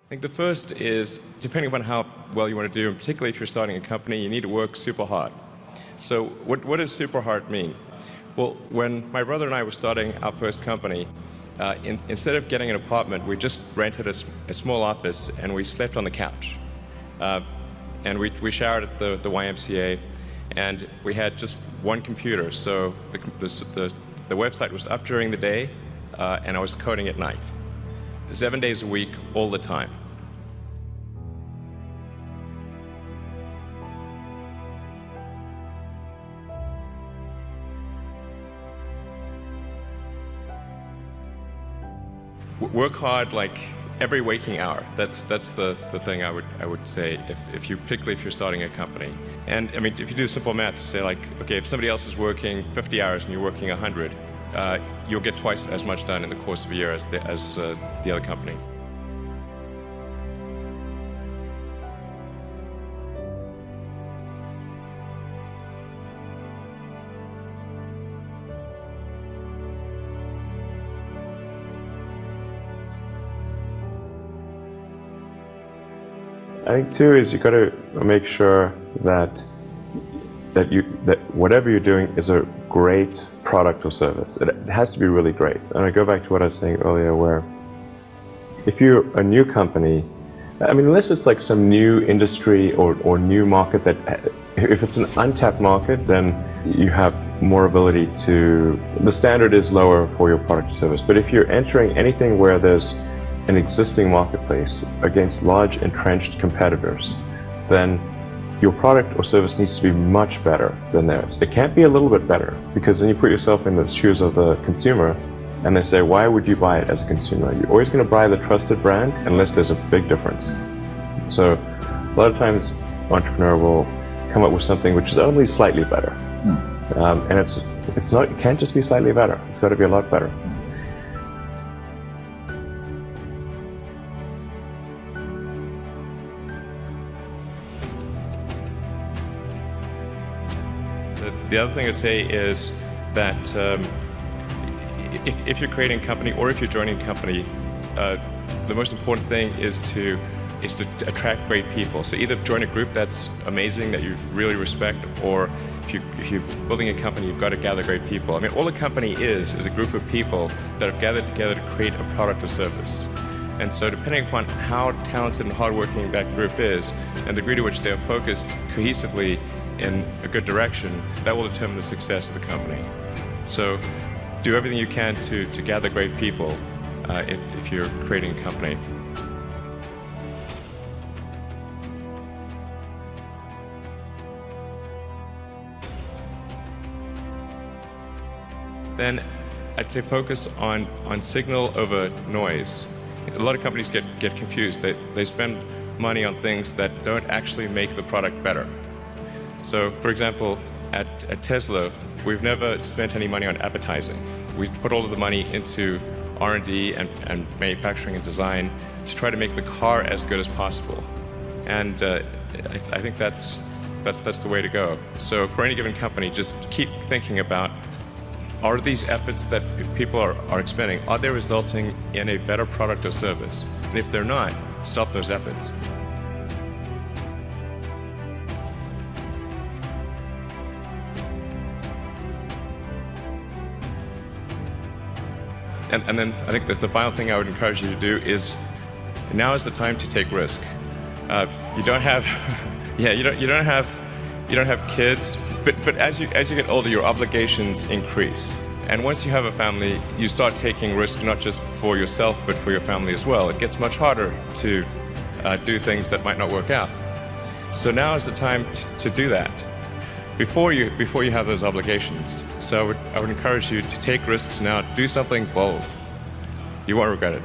I think the first is, depending upon how well you want to do, and particularly if you're starting a company, you need to work super hard. So what does super hard mean? Well, when my brother and I were starting our first company, instead of getting an apartment, we just rented a small office and we slept on the couch. And we showered at the YMCA, and we had just one computer. So the website was up during the day, and I was coding at night. 7 days a week, all the time. Work hard like every waking hour. That's the thing I would say particularly if you're starting a company. And I mean, if you do simple math, say like, okay, if somebody else is working 50 hours and you're working 100, you'll get twice as much done in the course of a year as the other company. I think too is you got to make sure that whatever you're doing is a great product or service. It has to be really great. And I go back to what I was saying earlier, where if you're a new company, I mean, unless it's like some new industry or new market if it's an untapped market, then you have more ability the standard is lower for your product or service. But if you're entering anything where there's an existing marketplace against large entrenched competitors, then your product or service needs to be much better than theirs. It can't be a little bit better, because then you put yourself in the shoes of the consumer and they say, why would you buy it as a consumer? You're always going to buy the trusted brand unless there's a big difference. So a lot of times entrepreneur will come up with something which is only slightly better. And it can't just be slightly better. It's got to be a lot better. The other thing I'd say is that if you're creating a company or if you're joining a company, the most important thing is to attract great people. So either join a group that's amazing, that you really respect, or if you're building a company, you've got to gather great people. I mean, all a company is a group of people that have gathered together to create a product or service. And so depending upon how talented and hardworking that group is, and the degree to which they are focused cohesively in a good direction, that will determine the success of the company. So do everything you can to gather great people if you're creating a company. Then I'd say focus on signal over noise. A lot of companies get confused. They spend money on things that don't actually make the product better. So, for example, at Tesla, we've never spent any money on advertising. We put all of the money into R&D and manufacturing and design to try to make the car as good as possible. And I think that's the way to go. So for any given company, just keep thinking about, are these efforts that people are expending, are they resulting in a better product or service? And if they're not, stop those efforts. And then I think the final thing I would encourage you to do is, now is the time to take risk. You don't have, you don't have kids, but as you get older, your obligations increase. And once you have a family, you start taking risk not just for yourself, but for your family as well. It gets much harder to do things that might not work out. So now is the time to do that before you have those obligations. So I would encourage you to take risks now. Do something bold. You won't regret it.